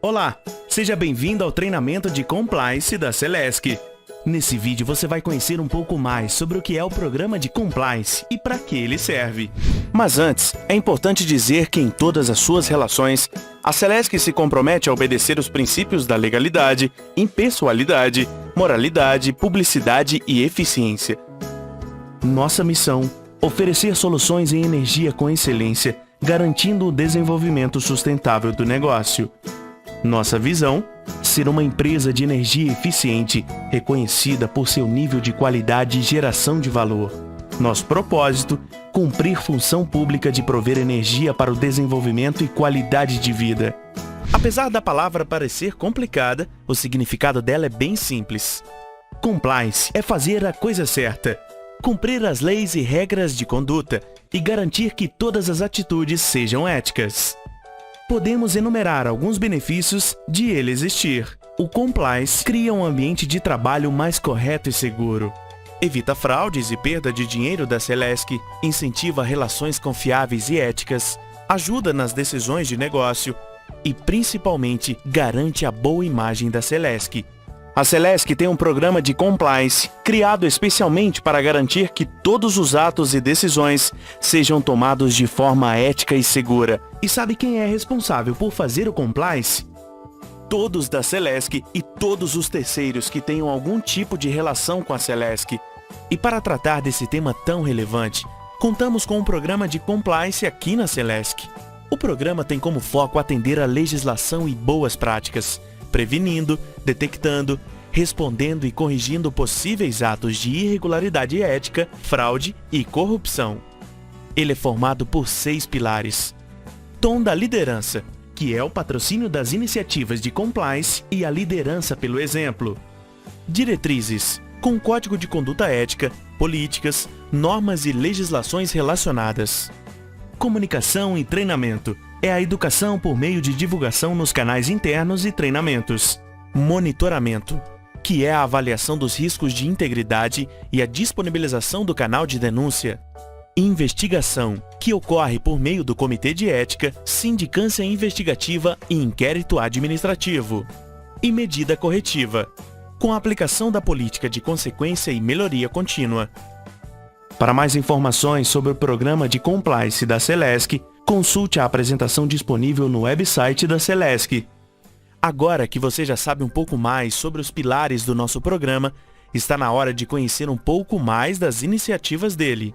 Olá, seja bem-vindo ao treinamento de Compliance da Celesc. Nesse vídeo você vai conhecer um pouco mais sobre o que é o programa de Compliance e para que ele serve. Mas antes, é importante dizer que em todas as suas relações, a Celesc se compromete a obedecer os princípios da legalidade, impessoalidade, moralidade, publicidade e eficiência. Nossa missão: oferecer soluções em energia com excelência, garantindo o desenvolvimento sustentável do negócio. Nossa visão: ser uma empresa de energia eficiente, reconhecida por seu nível de qualidade e geração de valor. Nosso propósito: cumprir função pública de prover energia para o desenvolvimento e qualidade de vida. Apesar da palavra parecer complicada, o significado dela é bem simples. Compliance é fazer a coisa certa, cumprir as leis e regras de conduta e garantir que todas as atitudes sejam éticas. Podemos enumerar alguns benefícios de ele existir. O Compliance cria um ambiente de trabalho mais correto e seguro. Evita fraudes e perda de dinheiro da Celesc, incentiva relações confiáveis e éticas, ajuda nas decisões de negócio e, principalmente, garante a boa imagem da Celesc. A Celesc tem um programa de Compliance criado especialmente para garantir que todos os atos e decisões sejam tomados de forma ética e segura. E sabe quem é responsável por fazer o Compliance? Todos da Celesc e todos os terceiros que tenham algum tipo de relação com a Celesc. E para tratar desse tema tão relevante, contamos com um programa de Compliance aqui na Celesc. O programa tem como foco atender a legislação e boas práticas, prevenindo, detectando, respondendo e corrigindo possíveis atos de irregularidade ética, fraude e corrupção. Ele é formado por 6 pilares. Tom da liderança, que é o patrocínio das iniciativas de compliance e a liderança pelo exemplo. Diretrizes, com código de conduta ética, políticas, normas e legislações relacionadas. Comunicação e treinamento, é a educação por meio de divulgação nos canais internos e treinamentos. Monitoramento, que é a avaliação dos riscos de integridade e a disponibilização do canal de denúncia. Investigação, que ocorre por meio do Comitê de Ética, Sindicância Investigativa e Inquérito Administrativo. E medida corretiva, com a aplicação da política de consequência e melhoria contínua. Para mais informações sobre o programa de Compliance da Celesc, consulte a apresentação disponível no website da Celesc. Agora que você já sabe um pouco mais sobre os pilares do nosso programa, está na hora de conhecer um pouco mais das iniciativas dele.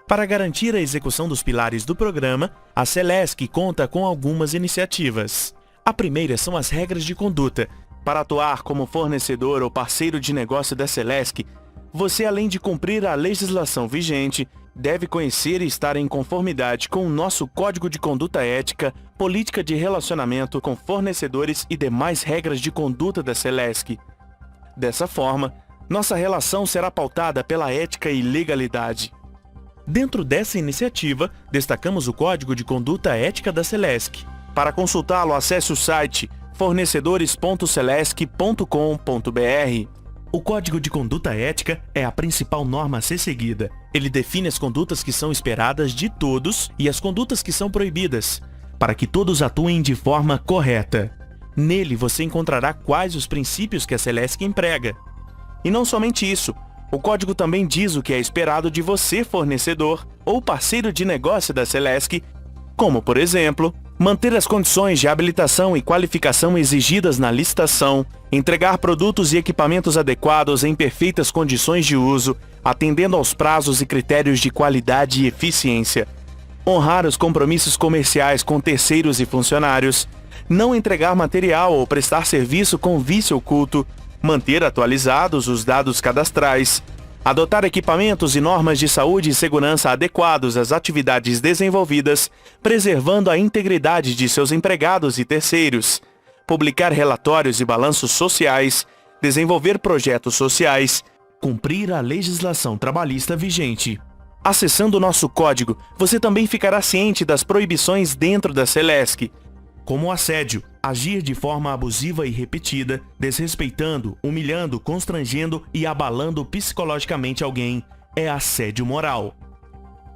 Para garantir a execução dos pilares do programa, a Celesc conta com algumas iniciativas. A primeira são as regras de conduta. Para atuar como fornecedor ou parceiro de negócio da Celesc, você, além de cumprir a legislação vigente, deve conhecer e estar em conformidade com o nosso Código de Conduta Ética, política de relacionamento com fornecedores e demais regras de conduta da Celesc. Dessa forma, nossa relação será pautada pela ética e legalidade. Dentro dessa iniciativa, destacamos o Código de Conduta Ética da Celesc. Para consultá-lo, acesse o site fornecedores.celesc.com.br. O Código de Conduta Ética é a principal norma a ser seguida. Ele define as condutas que são esperadas de todos e as condutas que são proibidas, para que todos atuem de forma correta. Nele você encontrará quais os princípios que a Celesc emprega. E não somente isso, o código também diz o que é esperado de você, fornecedor ou parceiro de negócio da Celesc, como, por exemplo, manter as condições de habilitação e qualificação exigidas na licitação, entregar produtos e equipamentos adequados em perfeitas condições de uso, atendendo aos prazos e critérios de qualidade e eficiência, honrar os compromissos comerciais com terceiros e funcionários, não entregar material ou prestar serviço com vício oculto, manter atualizados os dados cadastrais, adotar equipamentos e normas de saúde e segurança adequados às atividades desenvolvidas, preservando a integridade de seus empregados e terceiros, publicar relatórios e balanços sociais, desenvolver projetos sociais, cumprir a legislação trabalhista vigente. Acessando nosso código, você também ficará ciente das proibições dentro da Celesc, como o assédio, agir de forma abusiva e repetida, desrespeitando, humilhando, constrangendo e abalando psicologicamente alguém, é assédio moral.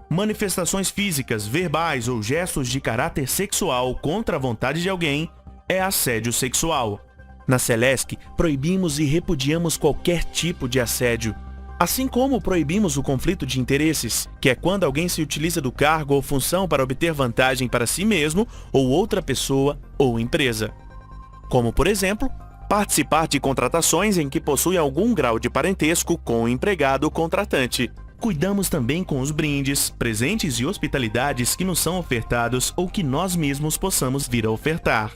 Manifestações físicas, verbais ou gestos de caráter sexual contra a vontade de alguém é assédio sexual. Na Celesc, proibimos e repudiamos qualquer tipo de assédio. Assim como proibimos o conflito de interesses, que é quando alguém se utiliza do cargo ou função para obter vantagem para si mesmo ou outra pessoa ou empresa. Como, por exemplo, participar de contratações em que possui algum grau de parentesco com o empregado contratante. Cuidamos também com os brindes, presentes e hospitalidades que nos são ofertados ou que nós mesmos possamos vir a ofertar.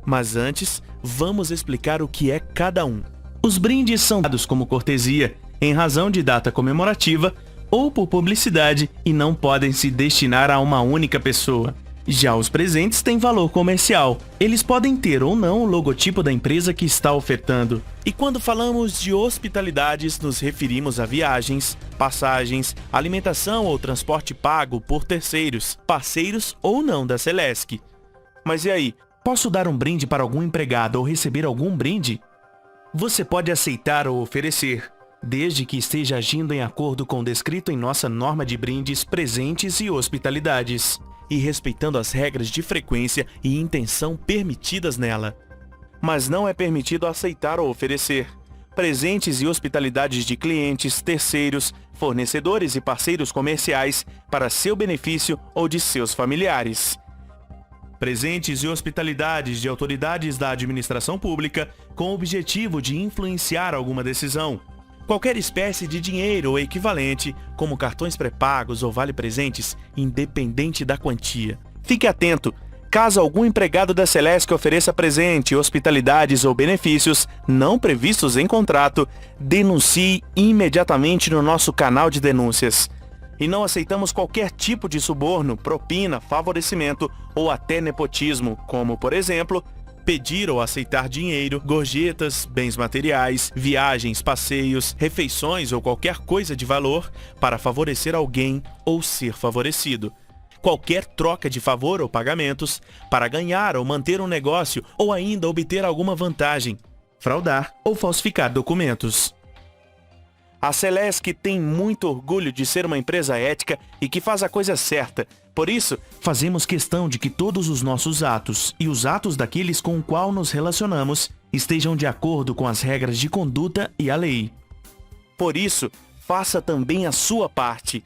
Mas antes, vamos explicar o que é cada um. Os brindes são dados como cortesia, em razão de data comemorativa ou por publicidade e não podem se destinar a uma única pessoa. Já os presentes têm valor comercial. Eles podem ter ou não o logotipo da empresa que está ofertando. E quando falamos de hospitalidades, nos referimos a viagens, passagens, alimentação ou transporte pago por terceiros, parceiros ou não da Celesc. Mas e aí, posso dar um brinde para algum empregado ou receber algum brinde? Você pode aceitar ou oferecer, desde que esteja agindo em acordo com o descrito em nossa norma de brindes, presentes e hospitalidades, e respeitando as regras de frequência e intenção permitidas nela. Mas não é permitido aceitar ou oferecer presentes e hospitalidades de clientes, terceiros, fornecedores e parceiros comerciais para seu benefício ou de seus familiares. Presentes e hospitalidades de autoridades da administração pública com o objetivo de influenciar alguma decisão. Qualquer espécie de dinheiro ou equivalente, como cartões pré-pagos ou vale-presentes, independente da quantia. Fique atento, caso algum empregado da Celesc ofereça presente, hospitalidades ou benefícios não previstos em contrato, denuncie imediatamente no nosso canal de denúncias. E não aceitamos qualquer tipo de suborno, propina, favorecimento ou até nepotismo, como, por exemplo, pedir ou aceitar dinheiro, gorjetas, bens materiais, viagens, passeios, refeições ou qualquer coisa de valor para favorecer alguém ou ser favorecido. Qualquer troca de favor ou pagamentos para ganhar ou manter um negócio ou ainda obter alguma vantagem, fraudar ou falsificar documentos. A Celesc tem muito orgulho de ser uma empresa ética e que faz a coisa certa. Por isso, fazemos questão de que todos os nossos atos e os atos daqueles com o qual nos relacionamos estejam de acordo com as regras de conduta e a lei. Por isso, faça também a sua parte.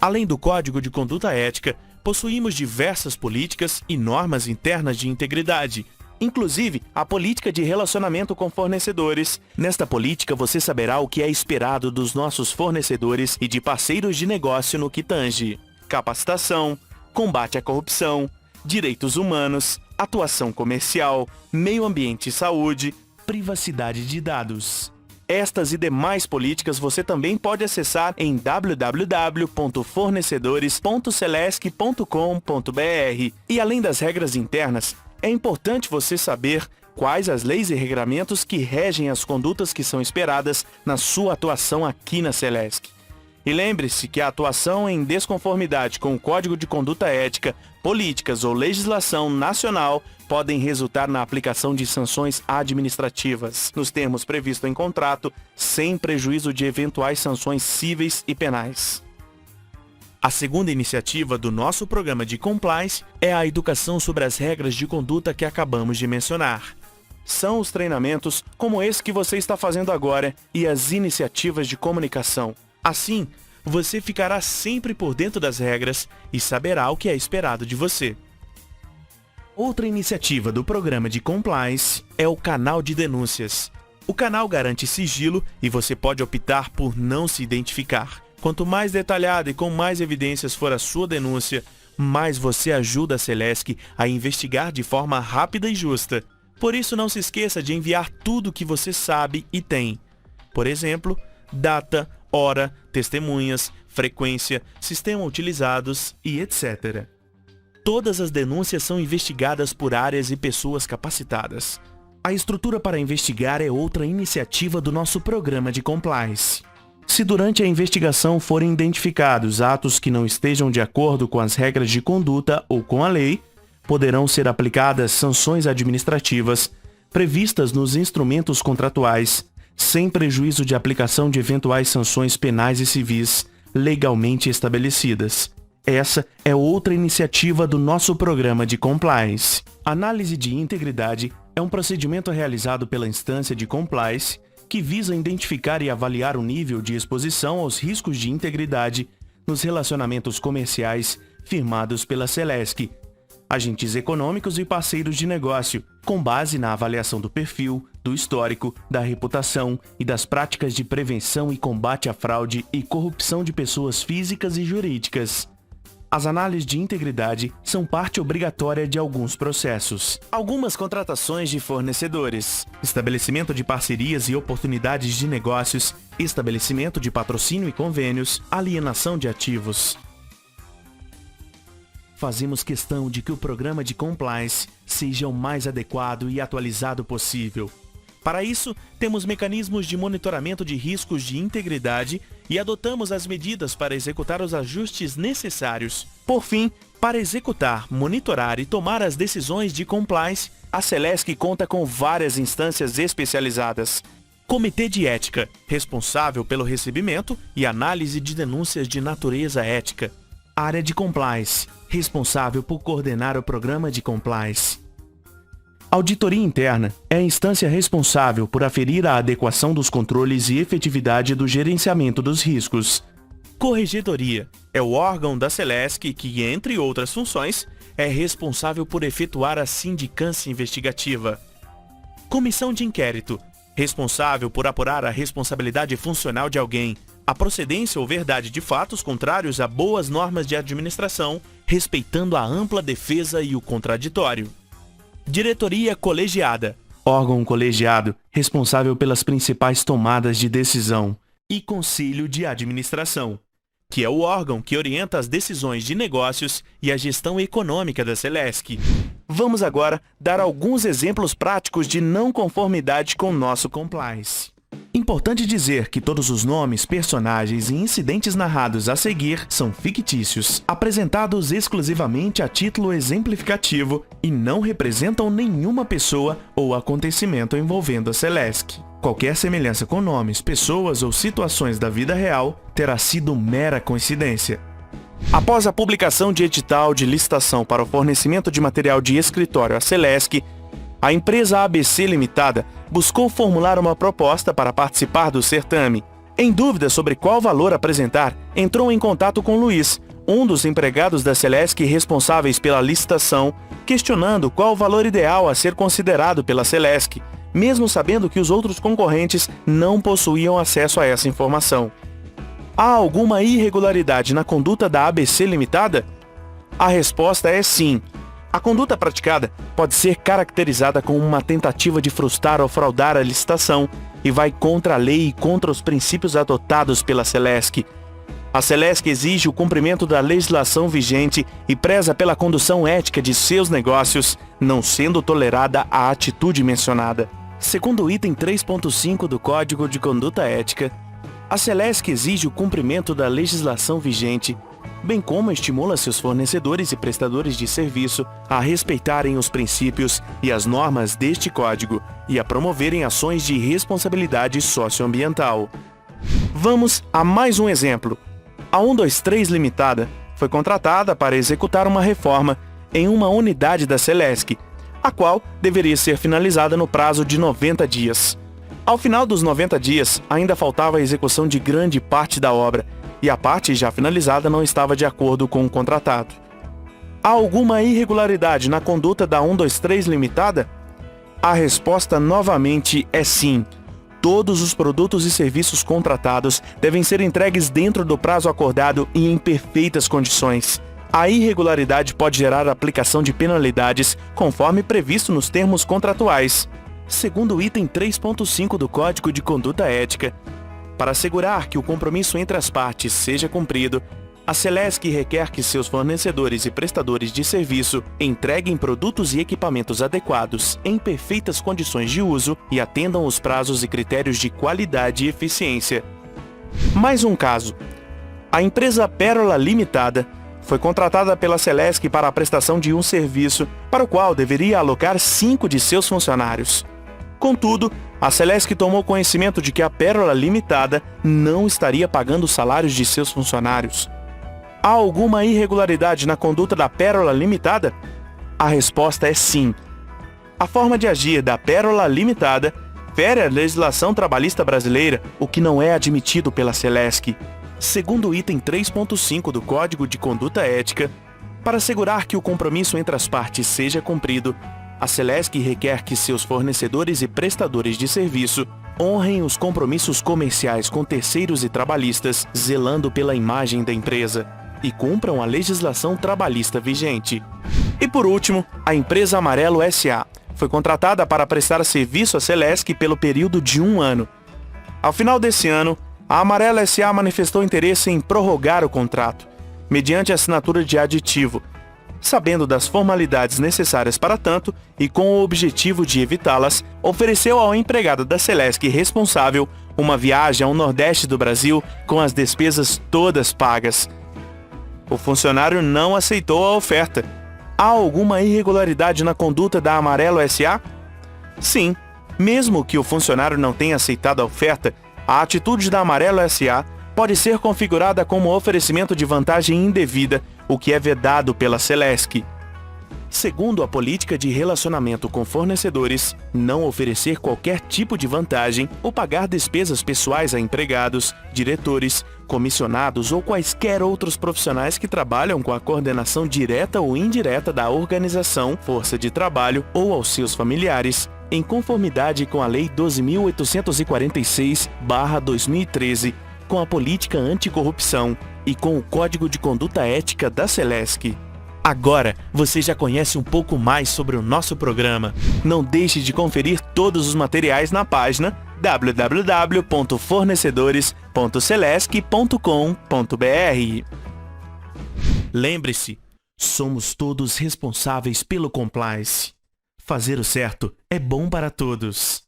Além do Código de Conduta Ética, possuímos diversas políticas e normas internas de integridade, inclusive a política de relacionamento com fornecedores. Nesta política você saberá o que é esperado dos nossos fornecedores e de parceiros de negócio no que tange capacitação, combate à corrupção, direitos humanos, atuação comercial, meio ambiente e saúde, privacidade de dados. Estas e demais políticas você também pode acessar em www.fornecedores.celesc.com.br. E além das regras internas, é importante você saber quais as leis e regramentos que regem as condutas que são esperadas na sua atuação aqui na Celesc. E lembre-se que a atuação em desconformidade com o Código de Conduta Ética, políticas ou legislação nacional podem resultar na aplicação de sanções administrativas, nos termos previstos em contrato, sem prejuízo de eventuais sanções cíveis e penais. A segunda iniciativa do nosso programa de compliance é a educação sobre as regras de conduta que acabamos de mencionar. São os treinamentos como esse que você está fazendo agora e as iniciativas de comunicação. Assim, você ficará sempre por dentro das regras e saberá o que é esperado de você. Outra iniciativa do programa de compliance é o canal de denúncias. O canal garante sigilo e você pode optar por não se identificar. Quanto mais detalhada e com mais evidências for a sua denúncia, mais você ajuda a Celesc a investigar de forma rápida e justa. Por isso, não se esqueça de enviar tudo o que você sabe e tem. Por exemplo, data, hora, testemunhas, frequência, sistema utilizados e etc. Todas as denúncias são investigadas por áreas e pessoas capacitadas. A estrutura para investigar é outra iniciativa do nosso programa de compliance. Se durante a investigação forem identificados atos que não estejam de acordo com as regras de conduta ou com a lei, poderão ser aplicadas sanções administrativas previstas nos instrumentos contratuais, sem prejuízo de aplicação de eventuais sanções penais e civis legalmente estabelecidas. Essa é outra iniciativa do nosso programa de compliance. Análise de integridade é um procedimento realizado pela instância de compliance que visa identificar e avaliar o nível de exposição aos riscos de integridade nos relacionamentos comerciais firmados pela Celesc, agentes econômicos e parceiros de negócio, com base na avaliação do perfil, do histórico, da reputação e das práticas de prevenção e combate à fraude e corrupção de pessoas físicas e jurídicas. As análises de integridade são parte obrigatória de alguns processos. Algumas contratações de fornecedores, estabelecimento de parcerias e oportunidades de negócios, estabelecimento de patrocínio e convênios, alienação de ativos. Fazemos questão de que o programa de compliance seja o mais adequado e atualizado possível. Para isso, temos mecanismos de monitoramento de riscos de integridade e adotamos as medidas para executar os ajustes necessários. Por fim, para executar, monitorar e tomar as decisões de compliance, a Celesc conta com várias instâncias especializadas. Comitê de Ética, responsável pelo recebimento e análise de denúncias de natureza ética. Área de Compliance, responsável por coordenar o programa de compliance. Auditoria Interna é a instância responsável por aferir a adequação dos controles e efetividade do gerenciamento dos riscos. Corregedoria é o órgão da Celesc que, entre outras funções, é responsável por efetuar a sindicância investigativa. Comissão de Inquérito, responsável por apurar a responsabilidade funcional de alguém, a procedência ou verdade de fatos contrários a boas normas de administração, respeitando a ampla defesa e o contraditório. Diretoria Colegiada, órgão colegiado, responsável pelas principais tomadas de decisão. E Conselho de Administração, que é o órgão que orienta as decisões de negócios e a gestão econômica da Celesc. Vamos agora dar alguns exemplos práticos de não conformidade com nosso compliance. Importante dizer que todos os nomes, personagens e incidentes narrados a seguir são fictícios, apresentados exclusivamente a título exemplificativo e não representam nenhuma pessoa ou acontecimento envolvendo a Celesc. Qualquer semelhança com nomes, pessoas ou situações da vida real terá sido mera coincidência. Após a publicação de edital de licitação para o fornecimento de material de escritório à Celesc, a empresa ABC Limitada buscou formular uma proposta para participar do certame. Em dúvida sobre qual valor apresentar, entrou em contato com Luiz, um dos empregados da Celesc responsáveis pela licitação, questionando qual o valor ideal a ser considerado pela Celesc, mesmo sabendo que os outros concorrentes não possuíam acesso a essa informação. Há alguma irregularidade na conduta da ABC Limitada? A resposta é sim. A conduta praticada pode ser caracterizada como uma tentativa de frustrar ou fraudar a licitação e vai contra a lei e contra os princípios adotados pela Celesc. A Celesc exige o cumprimento da legislação vigente e preza pela condução ética de seus negócios, não sendo tolerada a atitude mencionada. Segundo o item 3.5 do Código de Conduta Ética, a Celesc exige o cumprimento da legislação vigente, bem como estimula seus fornecedores e prestadores de serviço a respeitarem os princípios e as normas deste código e a promoverem ações de responsabilidade socioambiental. Vamos a mais um exemplo. A 123 Limitada foi contratada para executar uma reforma em uma unidade da Celesc, a qual deveria ser finalizada no prazo de 90 dias. Ao final dos 90 dias, ainda faltava a execução de grande parte da obra, e a parte já finalizada não estava de acordo com o contratado. Há alguma irregularidade na conduta da 123 Limitada? A resposta novamente é sim. Todos os produtos e serviços contratados devem ser entregues dentro do prazo acordado e em perfeitas condições. A irregularidade pode gerar a aplicação de penalidades conforme previsto nos termos contratuais. Segundo o item 3.5 do Código de Conduta Ética, para assegurar que o compromisso entre as partes seja cumprido, a Celesc requer que seus fornecedores e prestadores de serviço entreguem produtos e equipamentos adequados, em perfeitas condições de uso e atendam os prazos e critérios de qualidade e eficiência. Mais um caso. A empresa Pérola Limitada foi contratada pela Celesc para a prestação de um serviço para o qual deveria alocar 5 de seus funcionários. Contudo, a Celesc tomou conhecimento de que a Pérola Limitada não estaria pagando os salários de seus funcionários. Há alguma irregularidade na conduta da Pérola Limitada? A resposta é sim. A forma de agir da Pérola Limitada fere a legislação trabalhista brasileira, o que não é admitido pela Celesc. Segundo o item 3.5 do Código de Conduta Ética, para assegurar que o compromisso entre as partes seja cumprido, a Celesc requer que seus fornecedores e prestadores de serviço honrem os compromissos comerciais com terceiros e trabalhistas, zelando pela imagem da empresa, e cumpram a legislação trabalhista vigente. E por último, a empresa Amarelo S.A. foi contratada para prestar serviço à Celesc pelo período de 1 ano. Ao final desse ano, a Amarelo S.A. manifestou interesse em prorrogar o contrato, mediante assinatura de aditivo, sabendo das formalidades necessárias para tanto e com o objetivo de evitá-las, ofereceu ao empregado da Celesc responsável uma viagem ao Nordeste do Brasil com as despesas todas pagas. O funcionário não aceitou a oferta. Há alguma irregularidade na conduta da Amarelo S.A.? Sim, mesmo que o funcionário não tenha aceitado a oferta, a atitude da Amarelo S.A. pode ser configurada como oferecimento de vantagem indevida, o que é vedado pela Celesc. Segundo a política de relacionamento com fornecedores, não oferecer qualquer tipo de vantagem ou pagar despesas pessoais a empregados, diretores, comissionados ou quaisquer outros profissionais que trabalham com a coordenação direta ou indireta da organização, força de trabalho ou aos seus familiares, em conformidade com a Lei 12.846/2013, com a política anticorrupção e com o Código de Conduta Ética da Celesc. Agora, você já conhece um pouco mais sobre o nosso programa. Não deixe de conferir todos os materiais na página www.fornecedores.celesc.com.br. Lembre-se, somos todos responsáveis pelo compliance. Fazer o certo é bom para todos.